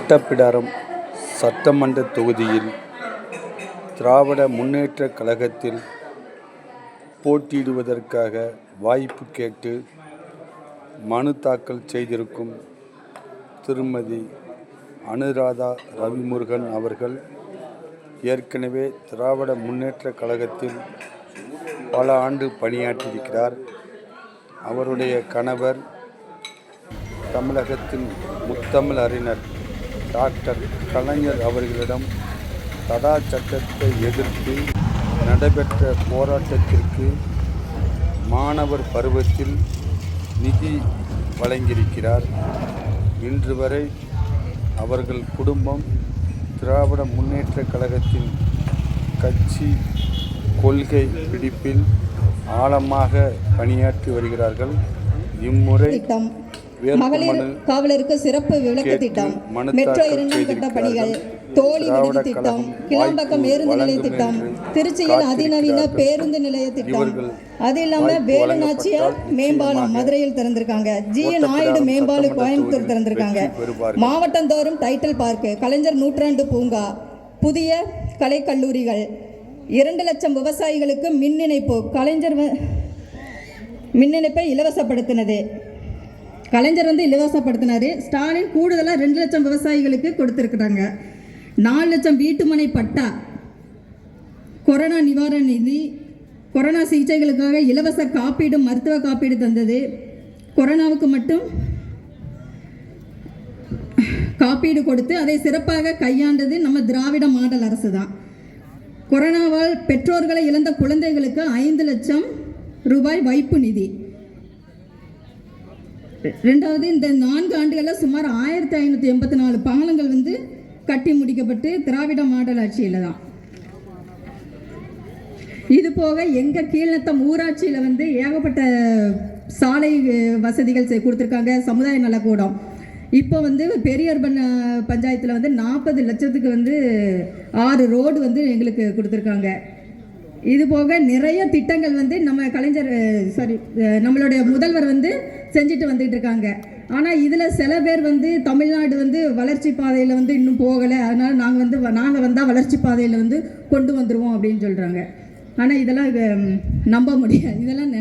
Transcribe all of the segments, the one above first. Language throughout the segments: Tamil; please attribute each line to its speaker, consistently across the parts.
Speaker 1: ஒட்டப்பிடாரம் சட்டமன்ற தொகுதியில் திராவிட முன்னேற்றக் கழகத்தில் போட்டியிடுவதற்காக வாய்ப்பு கேட்டு மனு தாக்கல் செய்திருக்கும் திருமதி அனுராதா ரவிமுருகன் அவர்கள் ஏற்கனவே திராவிட முன்னேற்றக் கழகத்தில் பல ஆண்டு பணியாற்றியிருக்கிறார். அவருடைய கணவர் தமிழகத்தின் முத்தமிழ் அறிஞர் டாக்டர் கலைஞர் அவர்களிடம் தடா சட்டத்தை எதிர்த்து நடைபெற்ற போராட்டத்திற்கு மாணவர் பருவத்தில் நிதி வழங்கியிருக்கிறார். இன்று வரை அவர்கள் குடும்பம் திராவிட முன்னேற்றக் கழகத்தின் கட்சி கொள்கை பிடிப்பில் ஆழமாக பணியாற்றி வருகிறார்கள். இம்முறை
Speaker 2: மகளிர் காவலருக்கு சிறப்பு விளக்கு திட்டம், மெட்ரோ 2ஆம் கட்ட பணிகள், தோழி விடுதி திட்டம், கிளாம்பாக்கம் பேருந்து நிலைய திட்டம், திருச்சியில் அதிநவீன பேருந்து நிலைய திட்டம், அது இல்லாமல் வேலு நாச்சியார் மேம்பாலம் மதுரையில் திறந்திருக்காங்க, ஜிஎன் நாயுடு மேம்பாலம் கோயம்புத்தூர் திறந்திருக்காங்க, மாவட்டந்தோறும் டைட்டில் பார்க்கு, கலைஞர் நூற்றாண்டு பூங்கா, புதிய கலைக்கல்லூரிகள், 2 லட்சம் விவசாயிகளுக்கு மின் இணைப்பு, கலைஞர் மின் இணைப்பை இலவசப்படுத்தினது. கலைஞர் இலவசப்படுத்தினார். ஸ்டாலின் கூடுதலாக 2 லட்சம் விவசாயிகளுக்கு கொடுத்துருக்குறாங்க. 4 லட்சம் வீட்டுமனை பட்டா, கொரோனா நிவாரண நிதி, கொரோனா சிகிச்சைகளுக்காக இலவச காப்பீடு, மருத்துவ காப்பீடு தந்தது. கொரோனாவுக்கு மட்டும் காப்பீடு கொடுத்து அதை சிறப்பாக கையாண்டது நம்ம திராவிட மாடல் அரசு தான். கொரோனாவால் பெற்றோர்களை இழந்த குழந்தைகளுக்கு 5 லட்சம் ரூபாய் வைப்பு நிதி. 2வது, இந்த 4 ஆண்டுகளில் சுமார் 1584 பாலங்கள் கட்டி முடிக்கப்பட்டு திராவிட மாடல் ஆட்சியில் தான். இது போக எங்கள் கீழ்நத்தம் ஊராட்சியில் ஏகப்பட்ட சாலை வசதிகள் கொடுத்துருக்காங்க. சமுதாய நலக்கூடம் இப்போ பெரியர்பன் பஞ்சாயத்தில் 40 லட்சத்துக்கு 6 ரோடு எங்களுக்கு கொடுத்துருக்காங்க. இது போக நிறைய திட்டங்கள் நம்ம கலைஞர் நம்மளுடைய முதல்வர் செஞ்சுட்டு வந்துட்டு இருக்காங்க. ஆனால் இதில் சில பேர் தமிழ்நாடு வளர்ச்சி பாதையில் இன்னும் போகலை, அதனால் நாங்கள் வந்தால் வளர்ச்சி பாதையில் கொண்டு வந்துடுவோம் அப்படின்னு சொல்கிறாங்க. ஆனால் இதெல்லாம் நம்ப முடியாது, இதெல்லாம்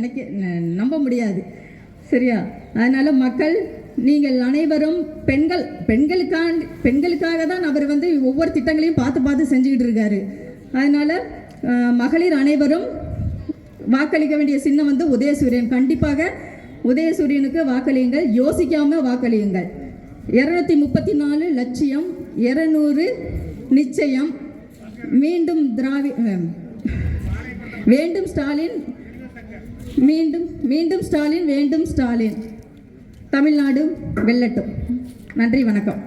Speaker 2: நம்ப முடியாது. சரியா? அதனால் மக்கள், நீங்கள் அனைவரும் பெண்களுக்காக தான் அவர் ஒவ்வொரு திட்டங்களையும் பார்த்து செஞ்சுக்கிட்டு இருக்காரு. அதனால் மகளிர் அனைவரும் வாக்களிக்க வேண்டிய சின்னம் உதயசூரியன். கண்டிப்பாக உதயசூரியனுக்கு வாக்களியுங்கள், யோசிக்காம வாக்களியுங்கள். 234 லட்சியம், 200 நிச்சயம். மீண்டும் வேண்டும் ஸ்டாலின், மீண்டும் ஸ்டாலின், வேண்டும் ஸ்டாலின். தமிழ்நாடு வெல்லட்டும். நன்றி, வணக்கம்.